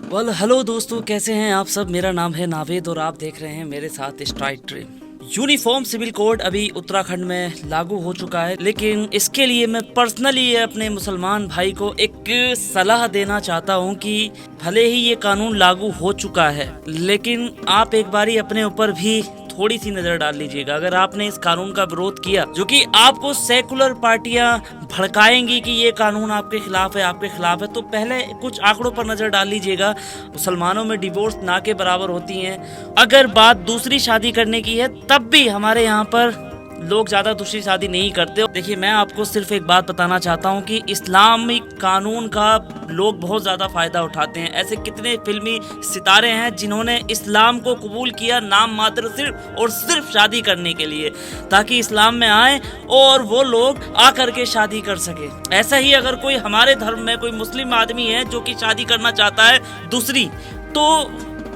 Hello दोस्तों, कैसे हैं आप सब। मेरा नाम है नावेद और आप देख रहे हैं मेरे साथ strike dream. Uniform civil code अभी उत्तराखंड में लागू हो चुका है, लेकिन इसके लिए मैं पर्सनली अपने मुसलमान भाई को एक सलाह देना चाहता हूं कि भले ही ये कानून लागू हो चुका है, लेकिन आप एक बारी अपने ऊपर भी थोड़ी सी नजर डाल लीजिएगा। अगर आपने इस कानून का विरोध किया, जो कि आपको सेकुलर पार्टियां भड़काएंगी कि ये कानून आपके खिलाफ है, तो पहले कुछ आंकड़ों पर नजर डाल लीजिएगा। मुसलमानों में डिवोर्स ना के बराबर होती हैं। अगर बात दूसरी शादी करने की है, तब भी हमारे यहाँ पर लोग ज्यादा दूसरी शादी नहीं करते। देखिए, मैं आपको सिर्फ एक बात बताना चाहता हूँ कि इस्लामिक कानून का लोग बहुत ज्यादा फायदा उठाते हैं। ऐसे कितने फिल्मी सितारे हैं जिन्होंने इस्लाम को कबूल किया नाम मात्र सिर्फ और सिर्फ शादी करने के लिए, ताकि इस्लाम में आए और वो लोग आकर के शादी कर सके। ऐसा ही अगर कोई हमारे धर्म में कोई मुस्लिम आदमी है जो कि शादी करना चाहता है दूसरी, तो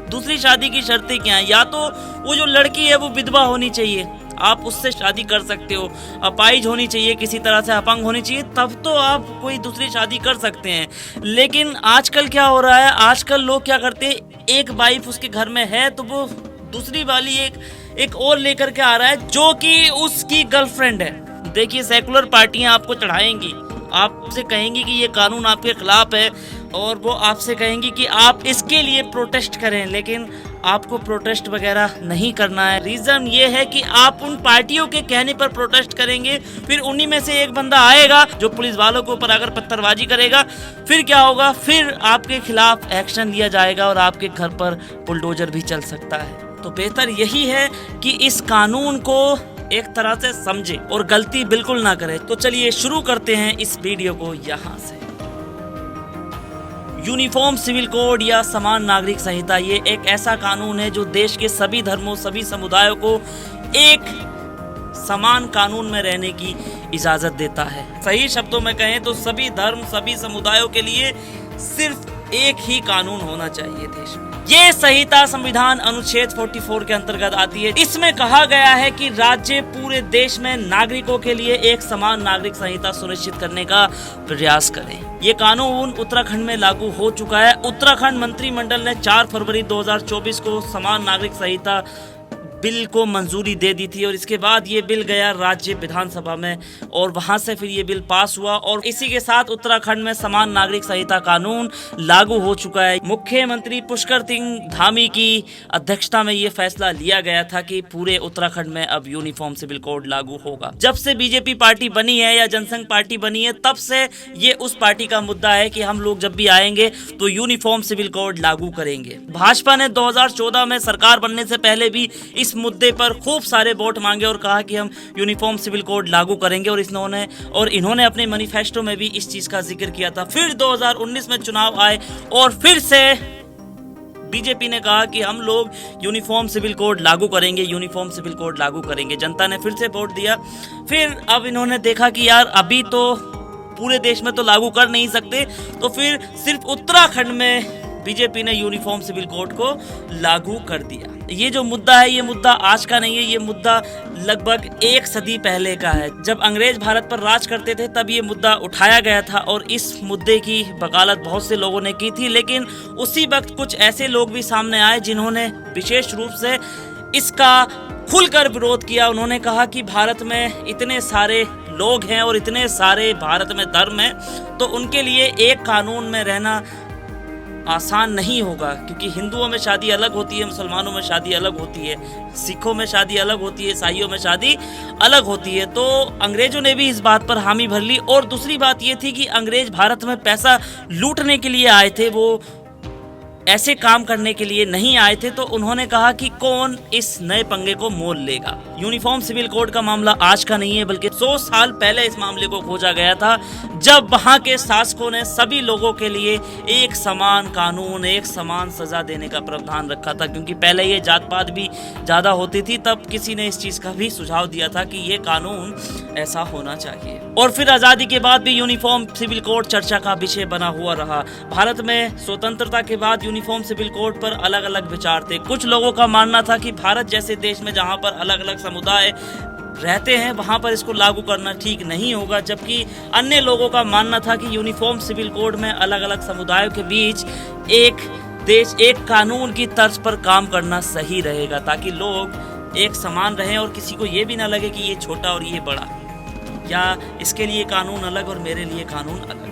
दूसरी शादी की शर्तें क्या है? या तो वो जो लड़की है वो विधवा होनी चाहिए, आप उससे शादी कर सकते हो। अपाहिज होनी चाहिए, किसी तरह से अपंग होनी चाहिए, तब तो आप कोई दूसरी शादी कर सकते हैं। लेकिन आजकल क्या हो रहा है, आजकल लोग क्या करते हैं, एक वाइफ उसके घर में है तो वो दूसरी वाली एक और लेकर के आ रहा है जो कि उसकी गर्लफ्रेंड है। देखिए, सेकुलर पार्टियां आपको चढ़ाएंगी, आपसे कहेंगी कि ये कानून आपके खिलाफ है और वो आपसे कहेंगी कि आप इसके लिए प्रोटेस्ट करें, लेकिन आपको प्रोटेस्ट वगैरह नहीं करना है। रीज़न ये है कि आप उन पार्टियों के कहने पर प्रोटेस्ट करेंगे, फिर उन्हीं में से एक बंदा आएगा जो पुलिस वालों के ऊपर आकर पत्थरबाजी करेगा। फिर क्या होगा, फिर आपके खिलाफ एक्शन लिया जाएगा और आपके घर पर बुलडोजर भी चल सकता है। तो बेहतर यही है कि इस कानून को एक तरह से समझे और गलती बिल्कुल ना करे। तो चलिए शुरू करते हैं इस वीडियो को यहाँ से। यूनिफॉर्म सिविल कोड या समान नागरिक संहिता, ये एक ऐसा कानून है जो देश के सभी धर्मों, सभी समुदायों को एक समान कानून में रहने की इजाजत देता है। सही शब्दों में कहें तो सभी धर्म, सभी समुदायों के लिए सिर्फ एक ही कानून होना चाहिए देश में। ये संहिता संविधान अनुच्छेद 44 के अंतर्गत आती है। इसमें कहा गया है कि राज्य पूरे देश में नागरिकों के लिए एक समान नागरिक संहिता सुनिश्चित करने का प्रयास करें। ये कानून उत्तराखंड में लागू हो चुका है। उत्तराखंड मंत्रिमंडल ने 4 फरवरी 2024 को समान नागरिक संहिता बिल को मंजूरी दे दी थी और इसके बाद ये बिल गया राज्य विधानसभा में और वहां से फिर ये बिल पास हुआ और इसी के साथ उत्तराखंड में समान नागरिक संहिता कानून लागू हो चुका है। मुख्यमंत्री पुष्कर सिंह धामी की अध्यक्षता में ये फैसला लिया गया था कि पूरे उत्तराखंड में अब यूनिफॉर्म सिविल कोड लागू होगा। जब से बीजेपी पार्टी बनी है या जनसंघ पार्टी बनी है, तब से ये उस पार्टी का मुद्दा है कि हम लोग जब भी आएंगे तो यूनिफॉर्म सिविल कोड लागू करेंगे। भाजपा ने 2014 में सरकार बनने से पहले भी इस मुद्दे पर खूब सारे वोट मांगे और कहा कि हम यूनिफॉर्म सिविल कोड लागू करेंगे और इन्होंने अपने मैनिफेस्टो में भी इस चीज का जिक्र किया था। फिर 2019 में चुनाव आए और फिर से बीजेपी ने कहा कि हम लोग यूनिफॉर्म सिविल कोड लागू करेंगे। जनता ने फिर से वोट दिया। फिर अब इन्होंने देखा कि यार अभी तो पूरे देश में तो लागू कर नहीं सकते, तो फिर सिर्फ उत्तराखंड में बीजेपी ने यूनिफॉर्म सिविल कोड को लागू कर दिया। ये जो मुद्दा है, ये मुद्दा आज का नहीं है, ये मुद्दा लगभग 1 सदी पहले का है। जब अंग्रेज भारत पर राज करते थे तब ये मुद्दा उठाया गया था और इस मुद्दे की वकालत बहुत से लोगों ने की थी, लेकिन उसी वक्त कुछ ऐसे लोग भी सामने आए जिन्होंने विशेष रूप से इसका खुलकर विरोध किया। उन्होंने कहा कि भारत में इतने सारे लोग हैं और इतने सारे भारत में धर्म हैं, तो उनके लिए एक कानून में रहना आसान नहीं होगा, क्योंकि हिंदुओं में शादी अलग होती है, मुसलमानों में शादी अलग होती है, सिखों में शादी अलग होती है, ईसाइयों में शादी अलग होती है। तो अंग्रेजों ने भी इस बात पर हामी भर ली। और दूसरी बात ये थी कि अंग्रेज भारत में पैसा लूटने के लिए आए थे, वो ऐसे काम करने के लिए नहीं आए थे। तो उन्होंने कहा कि कौन इस नए पंगे को मोल लेगा। यूनिफॉर्म सिविल कोड का मामला आज का नहीं है, बल्कि 100 साल पहले इस मामले को खोजा गया था, जब वहां के शासकों ने सभी लोगों के लिए एक समान कानून, एक समान सजा देने का प्रावधान रखा था। क्योंकि पहले ये जात पात भी ज्यादा होती थी, तब किसी ने इस चीज का भी सुझाव दिया था कि ये कानून ऐसा होना चाहिए। और फिर आजादी के बाद भी यूनिफॉर्म सिविल कोड चर्चा का विषय बना हुआ रहा। भारत में स्वतंत्रता के बाद यूनिफॉर्म सिविल कोड पर अलग अलग विचार थे। कुछ लोगों का मानना था कि भारत जैसे देश में जहां पर अलग अलग समुदाय रहते हैं वहां पर इसको लागू करना ठीक नहीं होगा, जबकि अन्य लोगों का मानना था कि यूनिफॉर्म सिविल कोड में अलग अलग समुदायों के बीच एक देश एक कानून की तर्ज पर काम करना सही रहेगा, ताकि लोग एक समान रहें और किसी को ये भी ना लगे कि ये छोटा और ये बड़ा, या इसके लिए कानून अलग और मेरे लिए कानून अलग।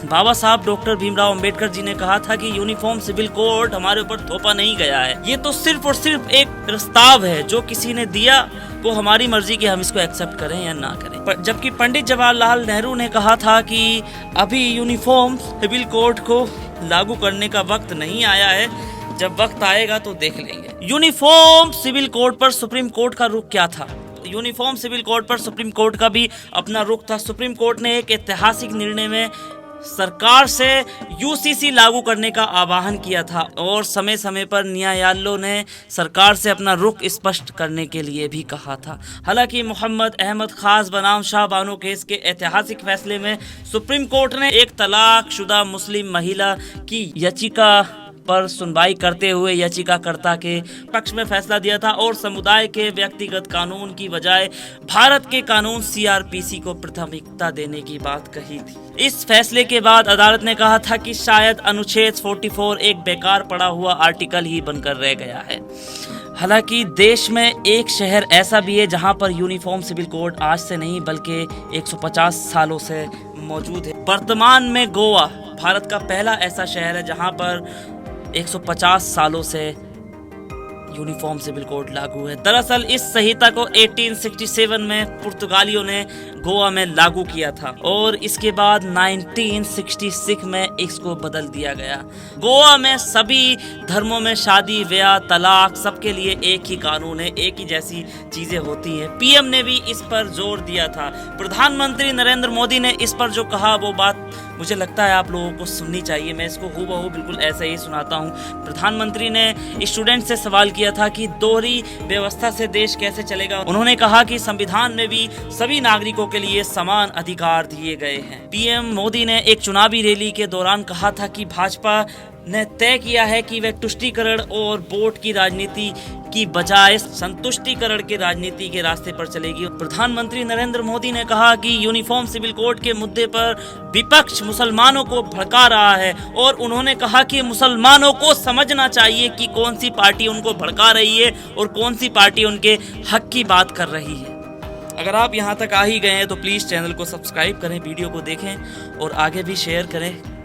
बाबा साहब डॉक्टर भीमराव अंबेडकर जी ने कहा था कि यूनिफॉर्म सिविल कोड हमारे ऊपर थोपा नहीं गया है, ये तो सिर्फ और सिर्फ एक प्रस्ताव है जो किसी ने दिया, वो हमारी मर्जी कि हम इसको एक्सेप्ट करें या ना करें। पर जबकि पंडित जवाहरलाल नेहरू ने कहा था कि अभी यूनिफॉर्म सिविल कोड को लागू करने का वक्त नहीं आया है, जब वक्त आएगा तो देख लेंगे। यूनिफॉर्म सिविल कोड पर सुप्रीम कोर्ट का रुख क्या था? यूनिफॉर्म सिविल कोड पर सुप्रीम कोर्ट का भी अपना रुख था। सुप्रीम कोर्ट ने एक ऐतिहासिक निर्णय में सरकार से यूसीसी लागू करने का आह्वान किया था और समय समय पर न्यायालयों ने सरकार से अपना रुख स्पष्ट करने के लिए भी कहा था। हालांकि मोहम्मद अहमद खास बनाम शाह बानो केस के ऐतिहासिक फैसले में सुप्रीम कोर्ट ने एक तलाकशुदा मुस्लिम महिला की याचिका पर सुनवाई करते हुए याचिकाकर्ता के पक्ष में फैसला दिया था और समुदाय के व्यक्तिगत कानून की बजाय भारत के कानून सीआरपीसी को प्राथमिकता देने की बात कही थी। इस फैसले के बाद अदालत ने कहा था कि शायद अनुच्छेद 44 एक बेकार पड़ा हुआ आर्टिकल ही बनकर रह गया है। हालांकि देश में एक शहर ऐसा भी है जहां पर यूनिफॉर्म सिविल कोड आज से नहीं बल्कि 150 सालों से मौजूद है। वर्तमान में गोवा भारत का पहला ऐसा शहर है जहां पर 150 सालों से यूनिफॉर्म सिविल कोड लागू है। दरअसल इस संहिता को 1867 में पुर्तगालियों ने गोवा में लागू किया था और इसके बाद 1966 में इसको बदल दिया गया। गोवा में सभी धर्मों में शादी ब्याह तलाक सबके लिए एक ही कानून है, एक ही जैसी चीजें होती हैं। पीएम ने भी इस पर जोर दिया था। प्रधानमंत्री नरेंद्र मोदी ने इस पर जो कहा वो बात मुझे लगता है आप लोगों को सुननी चाहिए। मैं इसको हूबहू बिल्कुल ऐसे ही सुनाता हूँ। प्रधानमंत्री ने स्टूडेंट से सवाल किया था कि दोहरी व्यवस्था से देश कैसे चलेगा। उन्होंने कहा कि संविधान में भी सभी नागरिकों के लिए समान अधिकार दिए गए हैं। पीएम मोदी ने एक चुनावी रैली के दौरान कहा था कि भाजपा ने तय किया है कि वह तुष्टीकरण और वोट की राजनीति की बजाय संतुष्टीकरण के राजनीति के रास्ते पर चलेगी। प्रधानमंत्री नरेंद्र मोदी ने कहा कि यूनिफॉर्म सिविल कोड के मुद्दे पर विपक्ष मुसलमानों को भड़का रहा है और उन्होंने कहा कि मुसलमानों को समझना चाहिए कि कौन सी पार्टी उनको भड़का रही है और कौन सी पार्टी उनके हक की बात कर रही है। अगर आप यहाँ तक आ ही गए हैं तो प्लीज़ चैनल को सब्सक्राइब करें, वीडियो को देखें और आगे भी शेयर करें।